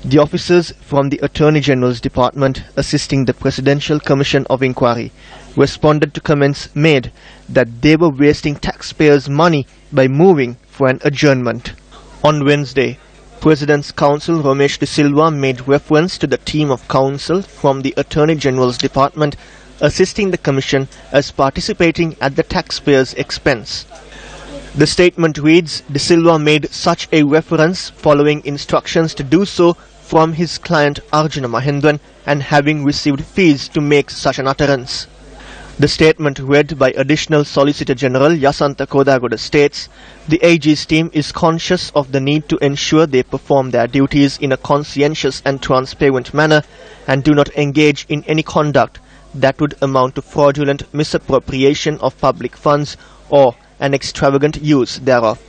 The officers from the Attorney General's Department assisting the Presidential Commission of Inquiry responded to comments made that they were wasting taxpayers' money by moving for an adjournment. On Wednesday, President's counsel Ramesh De Silva made reference to the team of counsel from the Attorney General's Department assisting the Commission as participating at the taxpayers' expense. The statement reads, De Silva made such a reference following instructions to do so from his client Arjuna Mahendran and having received fees to make such an utterance. The statement read by Additional Solicitor General Yasantha Kodagoda states, the AG's team is conscious of the need to ensure they perform their duties in a conscientious and transparent manner and do not engage in any conduct that would amount to fraudulent misappropriation of public funds or an extravagant use thereof.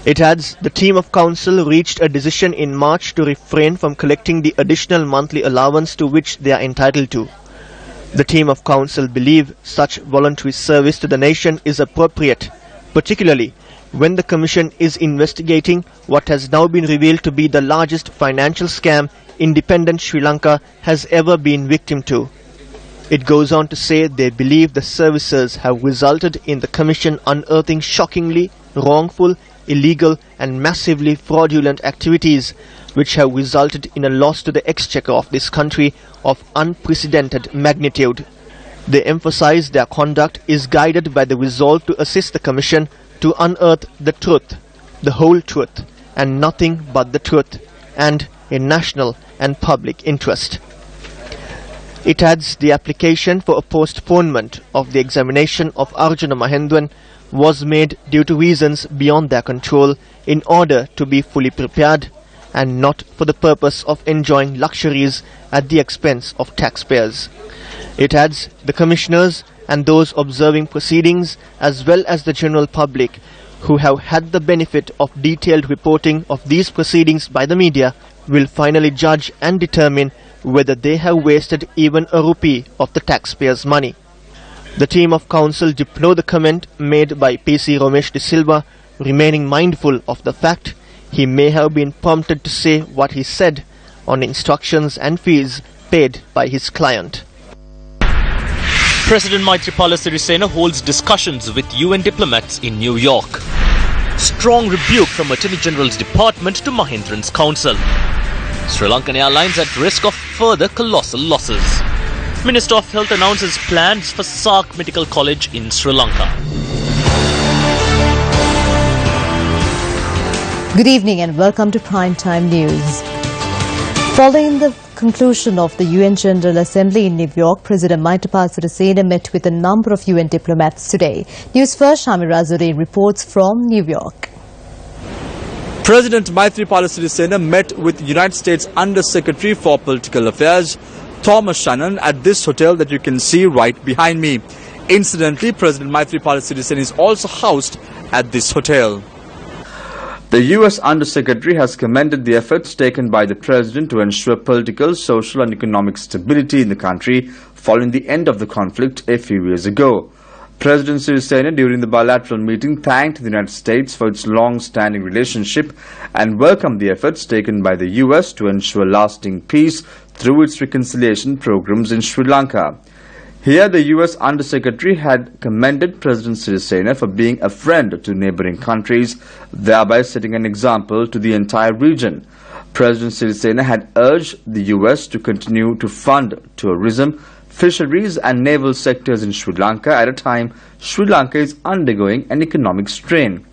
It adds, the team of counsel reached a decision in March to refrain from collecting the additional monthly allowance to which they are entitled to. The team of counsel believe such voluntary service to the nation is appropriate, particularly when the Commission is investigating what has now been revealed to be the largest financial scam independent Sri Lanka has ever been victim to. It goes on to say they believe the services have resulted in the Commission unearthing shockingly wrongful, illegal and massively fraudulent activities which have resulted in a loss to the exchequer of this country of unprecedented magnitude. They emphasize their conduct is guided by the resolve to assist the Commission to unearth the truth, the whole truth, and nothing but the truth, and in national and public interest. It adds the application for a postponement of the examination of Arjuna Mahendran was made due to reasons beyond their control in order to be fully prepared and not for the purpose of enjoying luxuries at the expense of taxpayers. It adds the commissioners and those observing proceedings as well as the general public who have had the benefit of detailed reporting of these proceedings by the media will finally judge and determine whether they have wasted even a rupee of the taxpayers' money. The team of counsel deplore the comment made by PC Ramesh De Silva, remaining mindful of the fact he may have been prompted to say what he said on instructions and fees paid by his client. President Maithripala Sirisena holds discussions with UN diplomats in New York. Strong rebuke from Attorney General's Department to Mahendran's counsel. Sri Lankan Airlines at risk of further colossal losses. Minister of Health announces plans for SARC Medical College in Sri Lanka. Good evening and welcome to Primetime News. Following the conclusion of the UN General Assembly in New York, President Maithripala Sirisena met with a number of UN diplomats today. Newsfirst Shami reports from New York. President Maithripala Sirisena met with United States Under-Secretary for Political Affairs Thomas Shannon at this hotel that you can see right behind me. Incidentally, President Maithripala Sirisena is also housed at this hotel. The U.S. Under-Secretary has commended the efforts taken by the President to ensure political, social and economic stability in the country following the end of the conflict a few years ago. President Sirisena, during the bilateral meeting, thanked the United States for its long-standing relationship and welcomed the efforts taken by the U.S. to ensure lasting peace through its reconciliation programs in Sri Lanka. Here, the U.S. Under-Secretary had commended President Sirisena for being a friend to neighboring countries, thereby setting an example to the entire region. President Sirisena had urged the U.S. to continue to fund tourism, fisheries and naval sectors in Sri Lanka at a time Sri Lanka is undergoing an economic strain.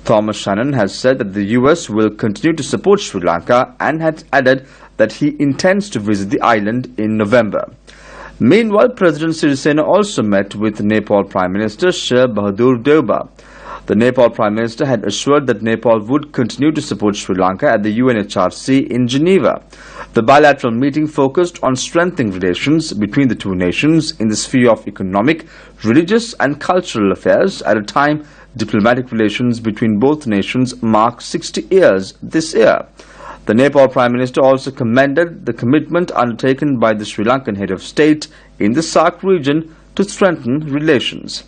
Thomas Shannon has said that the U.S. will continue to support Sri Lanka and had added that he intends to visit the island in November. Meanwhile, President Sirisena also met with Nepal Prime Minister Sher Bahadur Deuba. The Nepal Prime Minister had assured that Nepal would continue to support Sri Lanka at the UNHRC in Geneva. The bilateral meeting focused on strengthening relations between the two nations in the sphere of economic, religious and cultural affairs at a time diplomatic relations between both nations mark 60 years this year. The Nepal Prime Minister also commended the commitment undertaken by the Sri Lankan head of state in the SARC region to strengthen relations.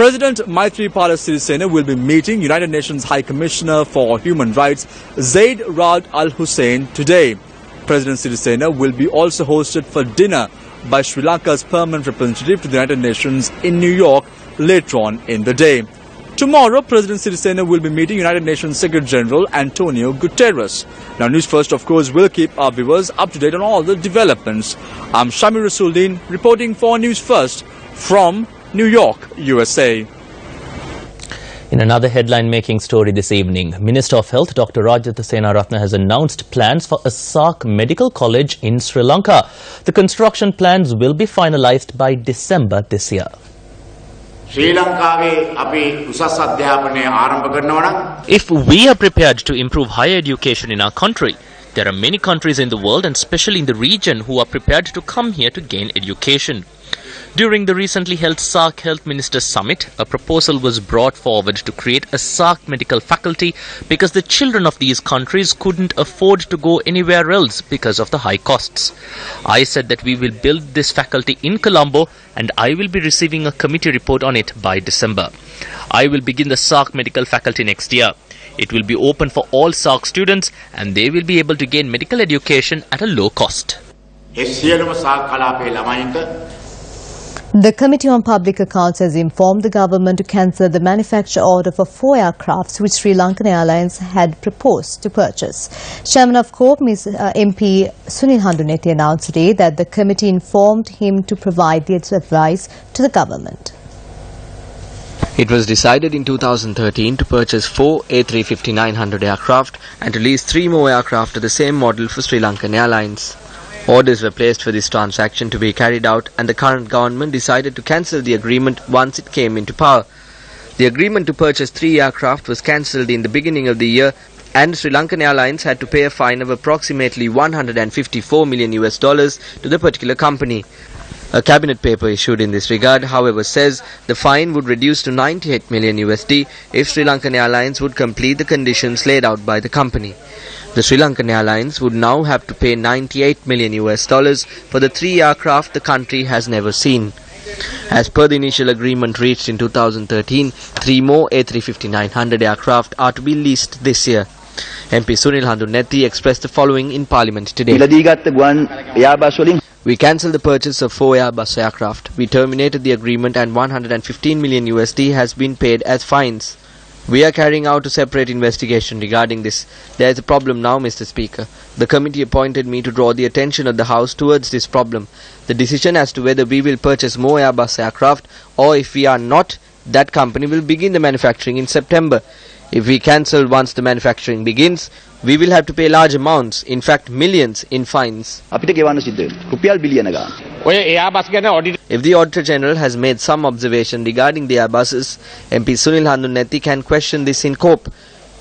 President Maithripala Sirisena will be meeting United Nations High Commissioner for Human Rights Zaid Ra'ad Al Hussein today. President Sirisena will be also hosted for dinner by Sri Lanka's permanent representative to the United Nations in New York later on in the day. Tomorrow, President Sirisena will be meeting United Nations Secretary General Antonio Guterres. Now, News First, of course, will keep our viewers up to date on all the developments. I'm Shamir Rasuldin reporting for News First from New York, USA. In another headline-making story this evening, Minister of Health Dr. Rajatha Senaratne has announced plans for a SARC medical college in Sri Lanka. The construction plans will be finalized by December this year. If we are prepared to improve higher education in our country, there are many countries in the world and especially in the region who are prepared to come here to gain education. During the recently held SARC Health Ministers Summit, a proposal was brought forward to create a SARC medical faculty because the children of these countries couldn't afford to go anywhere else because of the high costs. I said that we will build this faculty in Colombo and I will be receiving a committee report on it by December. I will begin the SARC medical faculty next year. It will be open for all SARC students and they will be able to gain medical education at a low cost. The Committee on Public Accounts has informed the government to cancel the manufacture order for 4 aircrafts which Sri Lankan Airlines had proposed to purchase. Chairman of CORP, MP Sunil Handuneti, announced today that the committee informed him to provide this advice to the government. It was decided in 2013 to purchase 4 A350-900 aircraft and to lease 3 more aircraft of the same model for Sri Lankan Airlines. Orders were placed for this transaction to be carried out and the current government decided to cancel the agreement once it came into power. The agreement to purchase 3 aircraft was cancelled in the beginning of the year and Sri Lankan Airlines had to pay a fine of approximately $154 million to the particular company. A cabinet paper issued in this regard, however, says the fine would reduce to $98 million if Sri Lankan Airlines would complete the conditions laid out by the company. The Sri Lankan Airlines would now have to pay $98 million for the 3 aircraft the country has never seen. As per the initial agreement reached in 2013, 3 more A350-900 aircraft are to be leased this year. MP Sunil Handuneti expressed the following in Parliament today. We cancelled the purchase of 4 Airbus aircraft. We terminated the agreement and $115 million has been paid as fines. We are carrying out a separate investigation regarding this. There is a problem now, Mr. Speaker. The committee appointed me to draw the attention of the House towards this problem. The decision as to whether we will purchase more Airbus aircraft or if we are not, that company will begin the manufacturing in September. If we cancel once the manufacturing begins, we will have to pay large amounts, in fact millions, in fines. If the Auditor General has made some observation regarding the Airbuses, MP Sunil Handuneti can question this in CORP.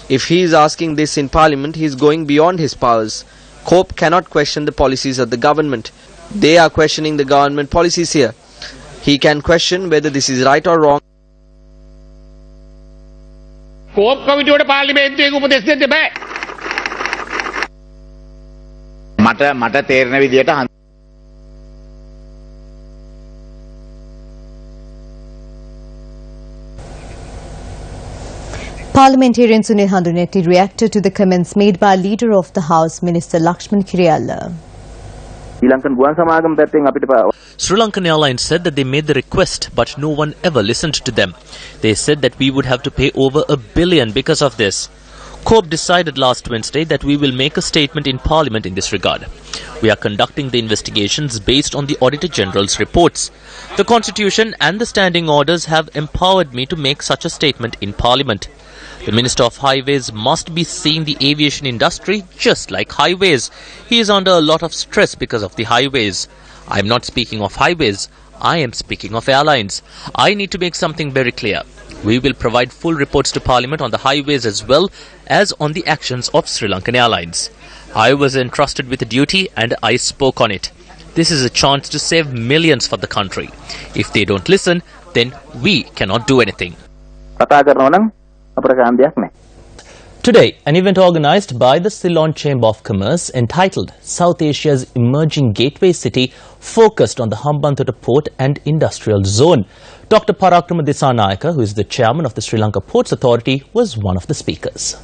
If he is asking this in Parliament, he is going beyond his powers. CORP cannot question the policies of the government. They are questioning the government policies here. He can question whether this is right or wrong. COPE කමිටුවට පාර්ලිමේන්තුවේ උපදෙස් දෙන්න බෑ. මට තේරෙන විදියට Parliamentarian Sunil Handuneti reacted to the comments made by Leader of the House, Minister Lakshman Kiriyalla. Sri Lankan Airlines said that they made the request, but no one ever listened to them. They said that we would have to pay over $1 billion because of this. CORP decided last Wednesday that we will make a statement in Parliament in this regard. We are conducting the investigations based on the Auditor General's reports. The Constitution and the standing orders have empowered me to make such a statement in Parliament. The Minister of Highways must be seeing the aviation industry just like highways. He is under a lot of stress because of the highways. I am not speaking of highways. I am speaking of airlines. I need to make something very clear. We will provide full reports to Parliament on the highways as well as on the actions of Sri Lankan Airlines. I was entrusted with a duty and I spoke on it. This is a chance to save millions for the country. If they don't listen, then we cannot do anything. Today, an event organized by the Ceylon Chamber of Commerce entitled South Asia's Emerging Gateway City focused on the Hambantota Port and Industrial Zone. Dr. Parakrama Disanayaka, who is the chairman of the Sri Lanka Ports Authority, was one of the speakers.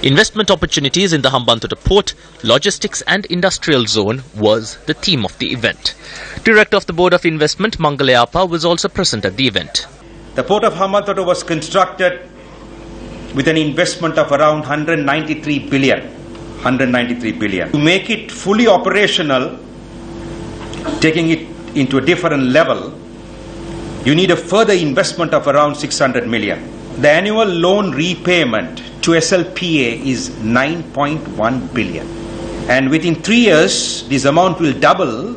Investment opportunities in the Hambantota Port, Logistics and Industrial Zone was the theme of the event. Director of the Board of Investment, Mangalayapa, was also present at the event. The port of Hambantota was constructed with an investment of around 193 billion. To make it fully operational, taking it into a different level, you need a further investment of around 600 million. The annual loan repayment to SLPA is 9.1 billion. And within 3 years, this amount will double.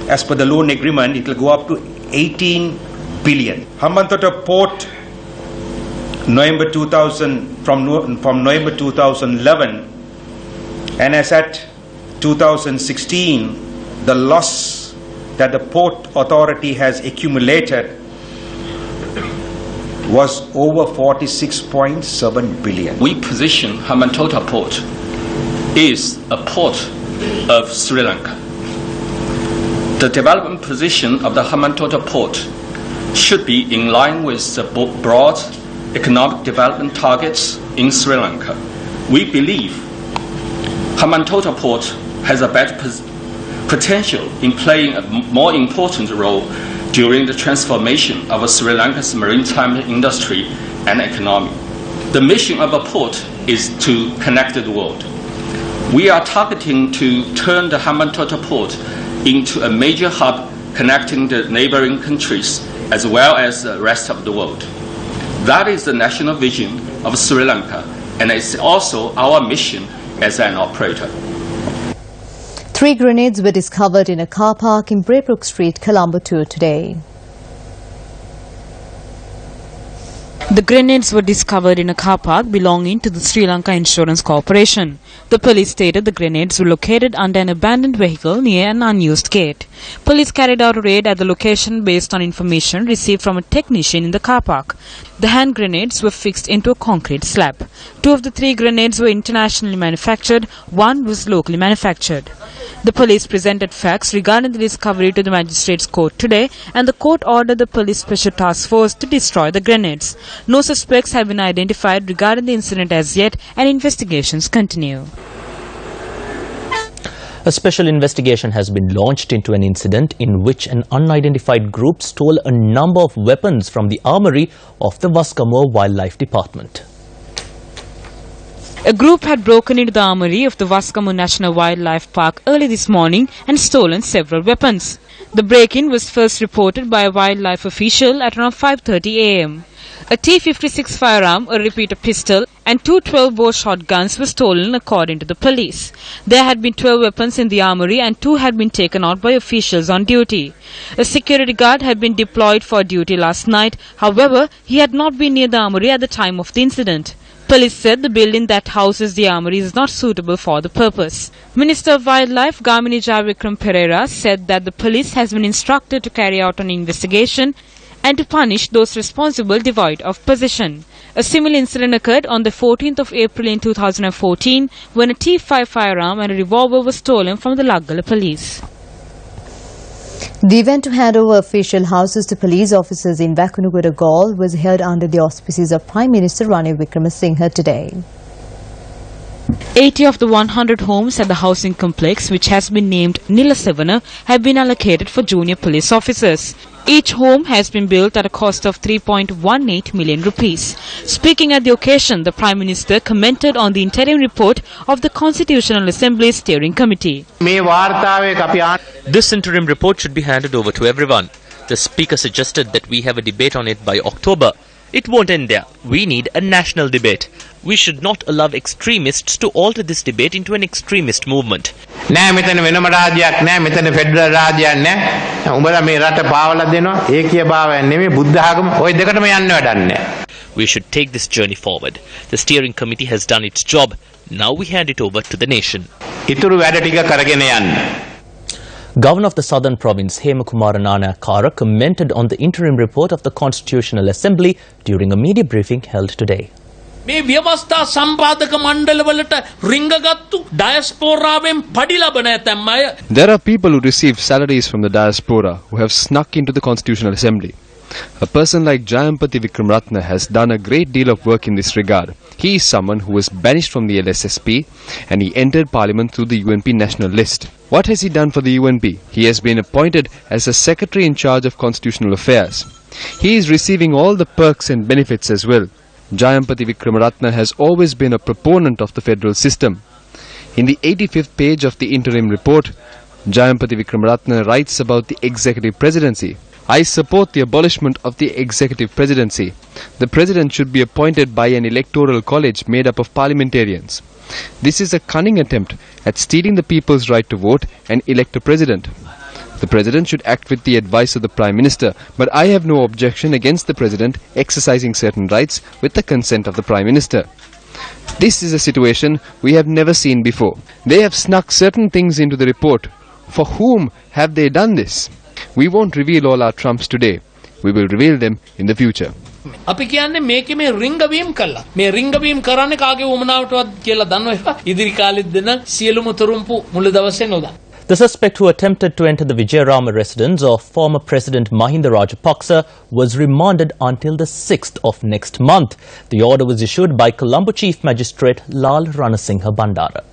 As per the loan agreement, it will go up to 18 billion. Hambantota Port, from November 2011, and as at 2016, the loss that the Port Authority has accumulated was over 46.7 billion. We position Hambantota Port is a port of Sri Lanka. The development position of the Hambantota Port should be in line with the broad economic development targets in Sri Lanka. We believe Hambantota Port has a better potential in playing a more important role during the transformation of Sri Lanka's maritime industry and economy. The mission of a port is to connect the world. We are targeting to turn the Hambantota Port into a major hub connecting the neighboring countries as well as the rest of the world. That is the national vision of Sri Lanka, and it's also our mission as an operator. 3 grenades were discovered in a car park in Braybrook Street, Colombo 2 today. The grenades were discovered in a car park belonging to the Sri Lanka Insurance Corporation. The police stated the grenades were located under an abandoned vehicle near an unused gate. Police carried out a raid at the location based on information received from a technician in the car park. The hand grenades were fixed into a concrete slab. 2 of the 3 grenades were internationally manufactured, 1 was locally manufactured. The police presented facts regarding the discovery to the magistrate's court today, and the court ordered the police special task force to destroy the grenades. No suspects have been identified regarding the incident as yet, and investigations continue. A special investigation has been launched into an incident in which an unidentified group stole a number of weapons from the armory of the Waskamoa Wildlife Department. A group had broken into the armory of the Waskamoa National Wildlife Park early this morning and stolen several weapons. The break-in was first reported by a wildlife official at around 5:30 a.m. A T-56 firearm, a repeater pistol and 2 12-bore shotguns were stolen according to the police. There had been 12 weapons in the armory and 2 had been taken out by officials on duty. A security guard had been deployed for duty last night. However, he had not been near the armory at the time of the incident. Police said the building that houses the armory is not suitable for the purpose. Minister of Wildlife Gamini Jayavikram Pereira said that the police has been instructed to carry out an investigation and to punish those responsible devoid of possession. A similar incident occurred on the 14th of April in 2014 when a T5 firearm and a revolver were stolen from the Laggala police. The event to hand over official houses to police officers in Vakunugoda Gaol was held under the auspices of Prime Minister Ranil Wickremesinghe today. 80 of the 100 homes at the housing complex, which has been named Nilasevana, have been allocated for junior police officers. Each home has been built at a cost of 3.18 million rupees. Speaking at the occasion, the Prime Minister commented on the interim report of the Constitutional Assembly Steering Committee. This interim report should be handed over to everyone. The Speaker suggested that we have a debate on it by October. It won't end there. We need a national debate. We should not allow extremists to alter this debate into an extremist movement. We should take this journey forward. The steering committee has done its job. Now we hand it over to the nation. Governor of the Southern Province, Hemakumara Nanayakara, commented on the interim report of the Constitutional Assembly during a media briefing held today. මේ ව්‍යවස්ථා සම්පාදක මණ්ඩලවලට රිංගගත්තු ඩයස්පෝරාවෙන් පඩි ලබන ඇතැම් අය. There are people who receive salaries from the diaspora who have snuck into the Constitutional Assembly. A person like Jayampati Vikramaratne has done a great deal of work in this regard. He is someone who was banished from the LSSP and he entered Parliament through the UNP national list. What has he done for the UNP? He has been appointed as a secretary in charge of constitutional affairs. He is receiving all the perks and benefits as well. Jayampati Vikramaratne has always been a proponent of the federal system. In the 85th page of the interim report, Jayampati Vikramaratne writes about the executive presidency. I support the abolishment of the executive presidency. The president should be appointed by an electoral college made up of parliamentarians. This is a cunning attempt at stealing the people's right to vote and elect a president. The president should act with the advice of the Prime Minister, but I have no objection against the president exercising certain rights with the consent of the Prime Minister. This is a situation we have never seen before. They have snuck certain things into the report. For whom have they done this? We won't reveal all our trumps today. We will reveal them in the future. අපි කියන්නේ මේකේ මේ රිංගවීම් කළා. මේ රිංගවීම් කරන්නේ කාගේ වමනාවටවත් කියලා දන්නවද? ඉදිරි කාලෙත් දෙන සියලුම තුරුම්පු මුළු දවසේ නොදා. The suspect who attempted to enter the Vijayarama residence of former President Mahinda Rajapaksa was remanded until the 6th of next month. The order was issued by Colombo Chief Magistrate Lal Ranasinghe Bandara.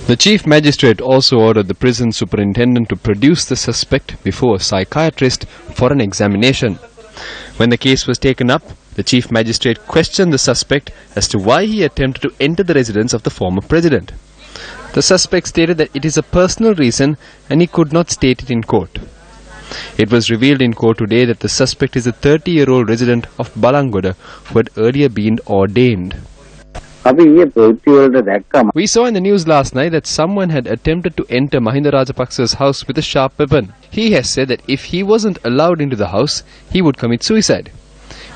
The Chief Magistrate also ordered the prison superintendent to produce the suspect before a psychiatrist for an examination. When the case was taken up, the Chief Magistrate questioned the suspect as to why he attempted to enter the residence of the former president. The suspect stated that it is a personal reason and he could not state it in court. It was revealed in court today that the suspect is a 30-year-old resident of Balangoda who had earlier been ordained. We saw in the news last night that someone had attempted to enter Mahinda Rajapaksa's house with a sharp weapon. He has said that if he wasn't allowed into the house, he would commit suicide.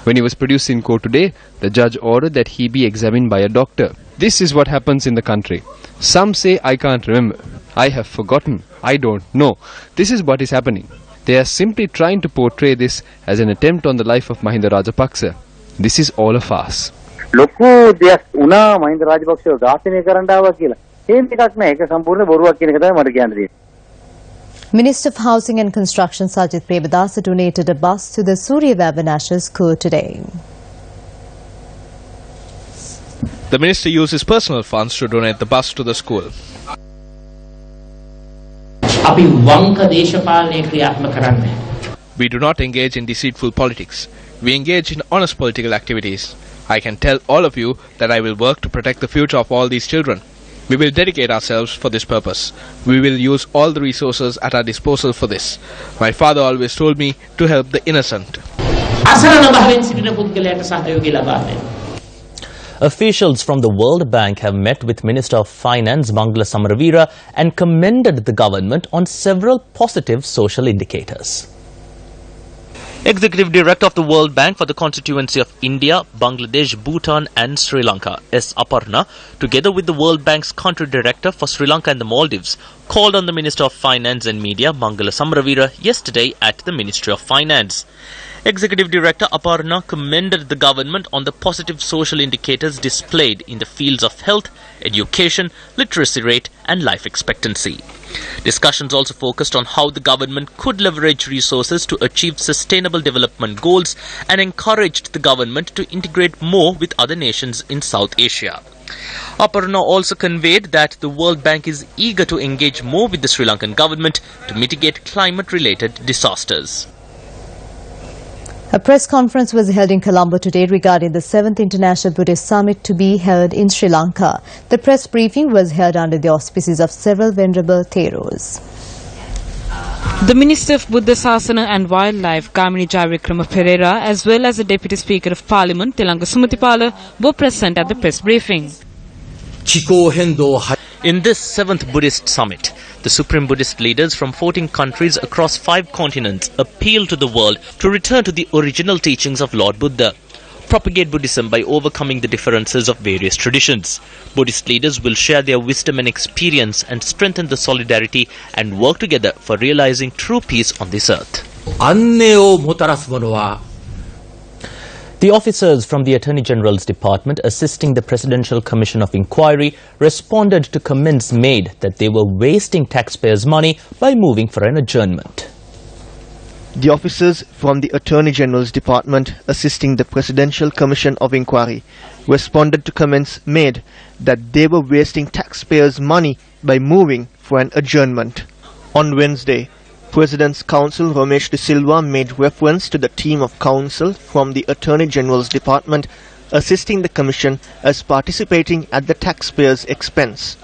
When he was produced in court today, the judge ordered that he be examined by a doctor. This is what happens in the country. Some say, I can't remember. I have forgotten. I don't know. This is what is happening. They are simply trying to portray this as an attempt on the life of Mahinda Rajapaksa. This is all a farce. ලොකු දෙයක් වුණා මහින්ද රාජපක්ෂව ඝාතනය කරන්න ආවා කියලා. එහෙම එකක් නෑ. ඒක සම්පූර්ණ බොරුවක් කියන එක තමයි මට කියන්න තියෙන්නේ. Minister of Housing and Construction Sajid Premadasa donated a bus to the Suryavava National School today. The minister used his personal funds to donate the bus to the school. අපි වංක දේශපාලනය ක්‍රියාත්මක කරන්නේ. We do not engage in deceitful politics. We engage in honest political activities. I can tell all of you that I will work to protect the future of all these children. We will dedicate ourselves for this purpose. We will use all the resources at our disposal for this. My father always told me to help the innocent. Officials from the World Bank have met with Minister of Finance Mangala Samaravira and commended the government on several positive social indicators. Executive Director of the World Bank for the constituency of India, Bangladesh, Bhutan and Sri Lanka, S. Aparna, together with the World Bank's country director for Sri Lanka and the Maldives, called on the Minister of Finance and Media, Mangala Samaravira, yesterday at the Ministry of Finance. Executive Director Aparna commended the government on the positive social indicators displayed in the fields of health, education, literacy rate and life expectancy. Discussions also focused on how the government could leverage resources to achieve sustainable development goals and encouraged the government to integrate more with other nations in South Asia. Aparna also conveyed that the World Bank is eager to engage more with the Sri Lankan government to mitigate climate-related disasters. A press conference was held in Colombo today regarding the 7th International Buddhist Summit to be held in Sri Lanka. The press briefing was held under the auspices of several venerable Theros. The Minister of Buddha Sasana and Wildlife, Kamini Jayavikrama Pereira, as well as the Deputy Speaker of Parliament, Telanga Sumutipala, were present at the press briefing. In this 7th Buddhist Summit, the Supreme Buddhist leaders from 14 countries across 5 continents appeal to the world to return to the original teachings of Lord Buddha, propagate Buddhism by overcoming the differences of various traditions. Buddhist leaders will share their wisdom and experience and strengthen the solidarity and work together for realizing true peace on this earth. The officers from the Attorney General's Department assisting the Presidential Commission of Inquiry responded to comments made that they were wasting taxpayers' money by moving for an adjournment. The officers from the Attorney General's Department assisting the Presidential Commission of Inquiry responded to comments made that they were wasting taxpayers' money by moving for an adjournment. On Wednesday, President's Counsel Romesh De Silva made reference to the team of counsel from the Attorney General's Department assisting the Commission as participating at the taxpayers' expense.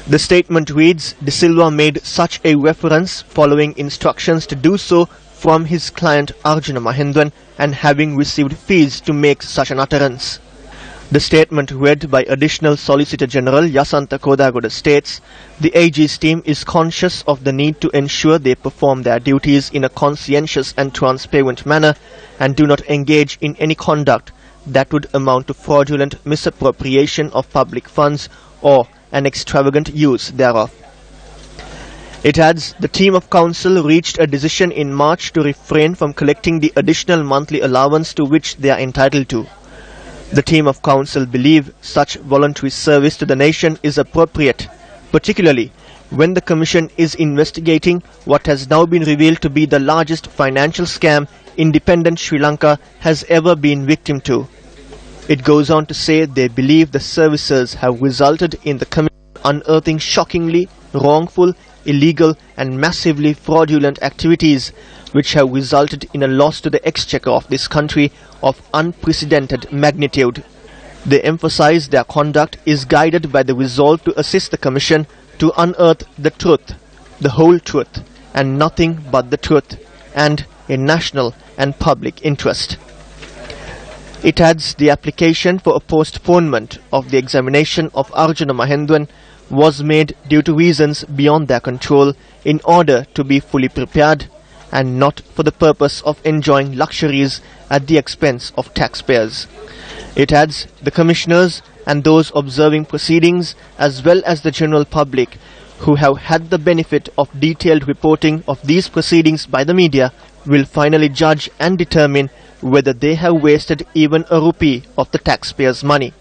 The statement reads, De Silva made such a reference following instructions to do so from his client Arjuna Mahendran and having received fees to make such an utterance. The statement read by Additional Solicitor General Yasantha Kodagoda states, the AG's team is conscious of the need to ensure they perform their duties in a conscientious and transparent manner and do not engage in any conduct that would amount to fraudulent misappropriation of public funds or an extravagant use thereof. It adds, the team of counsel reached a decision in March to refrain from collecting the additional monthly allowance to which they are entitled to. The team of counsel believe such voluntary service to the nation is appropriate, particularly when the Commission is investigating what has now been revealed to be the largest financial scam independent Sri Lanka has ever been victim to. It goes on to say they believe the services have resulted in the Commission unearthing shockingly wrongful, illegal and massively fraudulent activities which have resulted in a loss to the exchequer of this country of unprecedented magnitude. They emphasize their conduct is guided by the resolve to assist the Commission to unearth the truth, the whole truth, and nothing but the truth, and in national and public interest. It adds the application for a postponement of the examination of Arjuna Mahendran was made due to reasons beyond their control in order to be fully prepared and not for the purpose of enjoying luxuries at the expense of taxpayers. It adds the commissioners and those observing proceedings as well as the general public who have had the benefit of detailed reporting of these proceedings by the media will finally judge and determine whether they have wasted even a rupee of the taxpayers' money.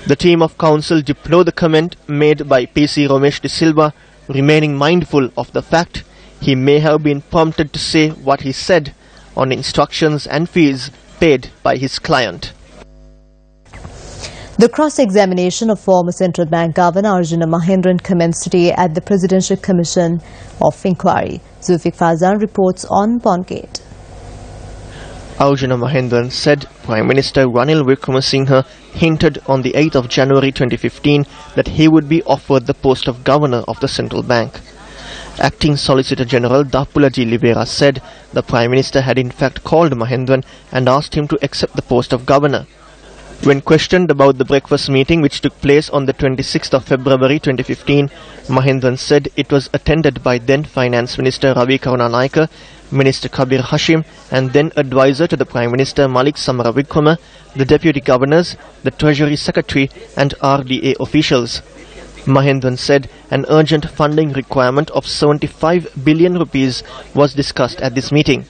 The team of counsel deplore the comment made by PC Romesh De Silva, remaining mindful of the fact he may have been prompted to say what he said on instructions and fees paid by his client. The cross-examination of former Central Bank Governor Arjuna Mahendran commenced today at the Presidential Commission of Inquiry. Zulfiq Fazan reports on Bondgate. Arjuna Mahendran said Prime Minister Ranil Wickremesinghe hinted on the 8th of January 2015 that he would be offered the post of Governor of the Central Bank. Acting Solicitor General Dapulaji Libera said the Prime Minister had in fact called Mahendran and asked him to accept the post of Governor. When questioned about the breakfast meeting which took place on the 26th of February 2015, Mahendran said it was attended by then Finance Minister Ravi Karunanayake, Minister Kabir Hashim and then advisor to the Prime Minister Malik Samara Wickrema, the Deputy Governors, the Treasury Secretary and RDA officials. Mahendran said an urgent funding requirement of 75 billion rupees was discussed at this meeting.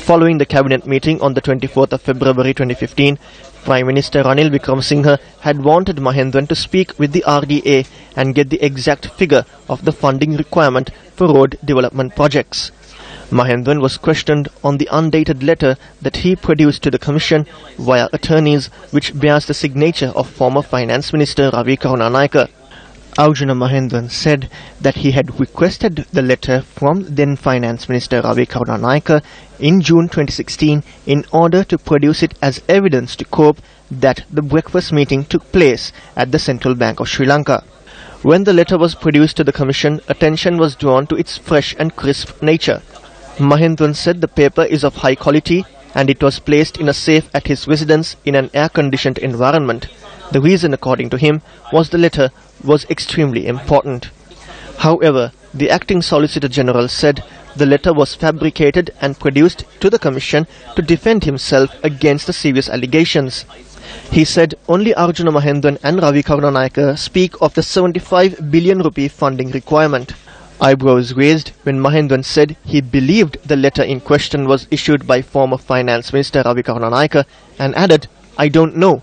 Following the cabinet meeting on the 24th of February 2015, Prime Minister Ranil Wickremesinghe had wanted Mahendran to speak with the RDA and get the exact figure of the funding requirement for road development projects. Mahendran was questioned on the undated letter that he produced to the Commission via attorneys which bears the signature of former Finance Minister Ravi Karunanayake. Arjuna Mahendran said that he had requested the letter from then Finance Minister Ravi Karunanayake in June 2016 in order to produce it as evidence to cope that the breakfast meeting took place at the Central Bank of Sri Lanka. When the letter was produced to the Commission, attention was drawn to its fresh and crisp nature. Mahendran said the paper is of high quality and it was placed in a safe at his residence in an air-conditioned environment. The reason, according to him, was the letter was extremely important. However, the acting Solicitor General said the letter was fabricated and produced to the Commission to defend himself against the serious allegations. He said only Arjuna Mahendran and Ravi Karunanayake speak of the 75 billion rupee funding requirement. Eyebrows raised when Mahendran said he believed the letter in question was issued by former Finance Minister Ravi Karunanayake and added, "I don't know."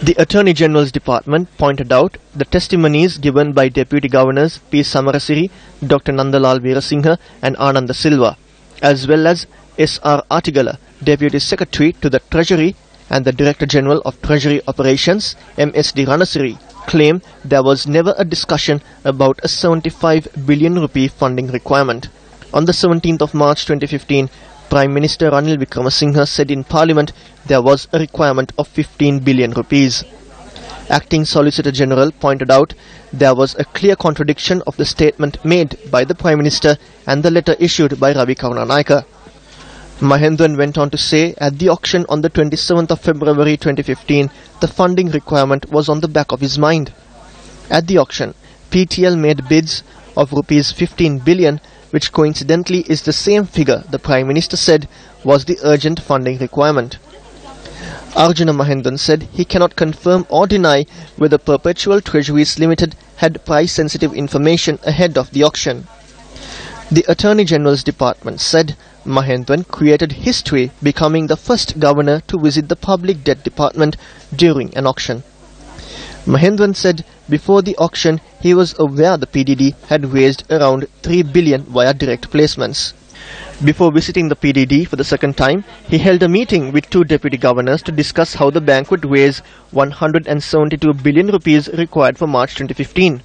The Attorney General's Department pointed out the testimonies given by Deputy Governors P. Samarasiri, Dr. Nandalal Veerasinghe and Ananda Silva, as well as S.R. Artigala, Deputy Secretary to the Treasury, and the Director General of Treasury Operations, M.S.D. Ranasiri, claim there was never a discussion about a 75 billion rupee funding requirement. On the 17th of March 2015, Prime Minister Ranil Wickremesinghe said in Parliament there was a requirement of 15 billion rupees. Acting Solicitor General pointed out there was a clear contradiction of the statement made by the Prime Minister and the letter issued by Ravi Karunanayake. Mahendran went on to say at the auction on the 27th of February 2015, the funding requirement was on the back of his mind. At the auction, PTL made bids of rupees 15 billion, which coincidentally is the same figure the Prime Minister said was the urgent funding requirement. Arjuna Mahendran said he cannot confirm or deny whether Perpetual Treasuries Limited had price-sensitive information ahead of the auction. The Attorney General's Department said Mahendran created history, becoming the first governor to visit the Public Debt Department during an auction. Mahendran said before the auction he was aware the PDD had raised around 3 billion via direct placements. Before visiting the PDD for the second time, he held a meeting with two deputy governors to discuss how the bank would raise 172 billion rupees required for March 2015.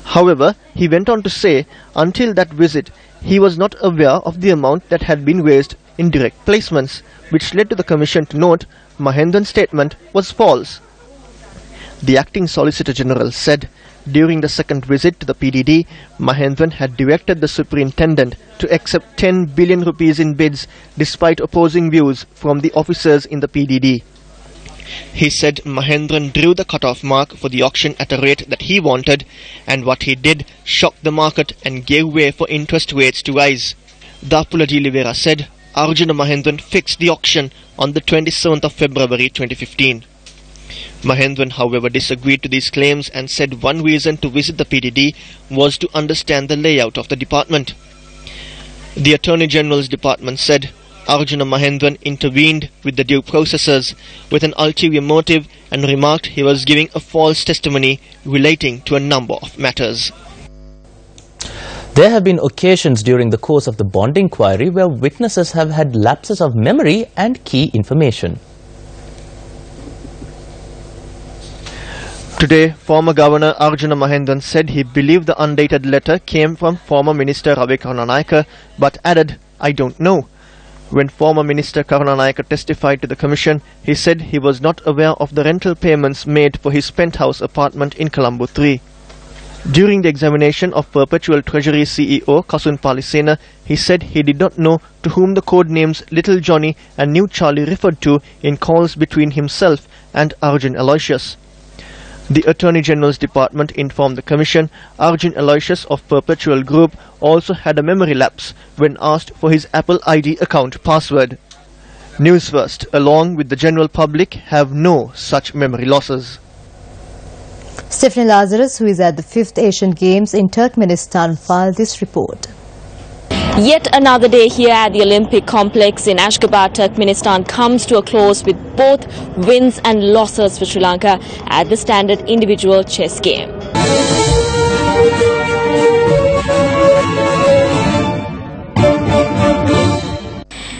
However, he went on to say until that visit he was not aware of the amount that had been raised in direct placements, which led to the Commission to note Mahendran's statement was false. The Acting Solicitor General said during the second visit to the PDD, Mahendran had directed the Superintendent to accept 10 billion rupees in bids despite opposing views from the officers in the PDD. He said Mahendran drew the cut-off mark for the auction at a rate that he wanted, and what he did shocked the market and gave way for interest rates to rise. Dapula D. Livera said Arjuna Mahendran fixed the auction on the 27th of February 2015. Mahendran, however, disagreed to these claims and said one reason to visit the PDD was to understand the layout of the department. The Attorney General's Department said Arjuna Mahendran intervened with the due processes with an ulterior motive and remarked he was giving a false testimony relating to a number of matters. There have been occasions during the course of the bond inquiry where witnesses have had lapses of memory and key information. Today, former Governor Arjuna Mahendran said he believed the undated letter came from former Minister Ravi Karunanayake, but added, "I don't know." When former Minister Karunanayake testified to the Commission, he said he was not aware of the rental payments made for his penthouse apartment in Colombo 3. During the examination of Perpetual Treasury CEO Kasun Palisena, he said he did not know to whom the code names Little Johnny and New Charlie referred to in calls between himself and Arjun Aloysius. The Attorney General's Department informed the Commission Arjun Aloysius of Perpetual Group also had a memory lapse when asked for his Apple ID account password. Newsfirst, along with the general public, have no such memory losses. Stephanie Lazarus, who is at the 5th Asian Games in Turkmenistan, filed this report. Yet another day here at the Olympic complex in Ashgabat, Turkmenistan comes to a close with both wins and losses for Sri Lanka at the standard individual chess game.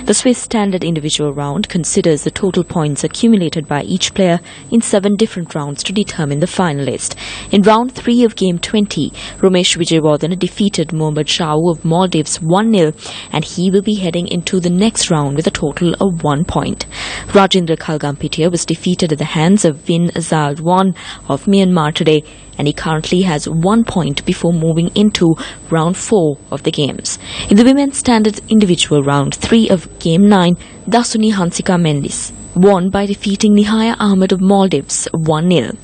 The Swiss standard individual round considers the total points accumulated by each player in 7 different rounds to determine the finalist. In round 3 of game 20, Romesh Vijayawardene defeated Mohammad Shau of Maldives 1-0, and he will be heading into the next round with a total of 1 point. Rajendra Khalgampitiya was defeated at the hands of Win Azalwan of Myanmar today, and he currently has 1 point before moving into round 4 of the games. In the women's standard individual round 3 of game 9, Dasuni Hansika Mendis won by defeating Nihaya Ahmed of Maldives 1-0.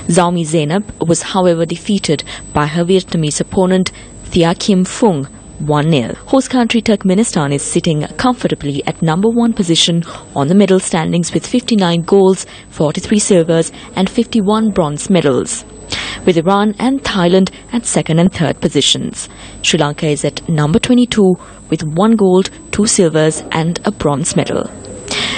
Zaumi Zainab was however defeated by her Vietnamese opponent Thia Kim Phung 1-0. Host country Turkmenistan is sitting comfortably at number 1 position on the medal standings with 59 golds, 43 silvers and 51 bronze medals. with Iran and Thailand at second and third positions. Sri Lanka is at number 22 with 1 gold, 2 silvers and a bronze medal.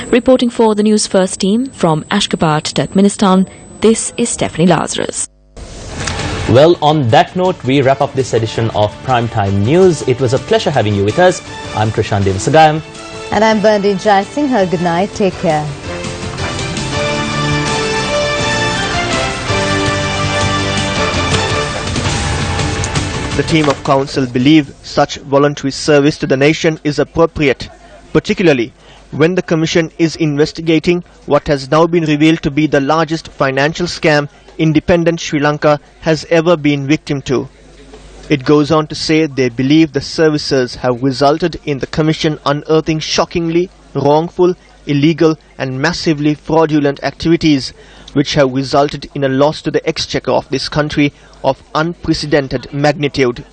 Reporting for the News First team from Ashgabat, Turkmenistan, this is Stephanie Lazarus. Well, on that note, we wrap up this edition of Primetime News. It was a pleasure having you with us. I'm Krishan Devasagayam. And I'm Bernadine Jai Singh. Good night. Take care. The team of council believe such voluntary service to the nation is appropriate, particularly when the Commission is investigating what has now been revealed to be the largest financial scam independent Sri Lanka has ever been victim to. It goes on to say they believe the services have resulted in the Commission unearthing shockingly wrongful, illegal and massively fraudulent activities which have resulted in a loss to the exchequer of this country of unprecedented magnitude.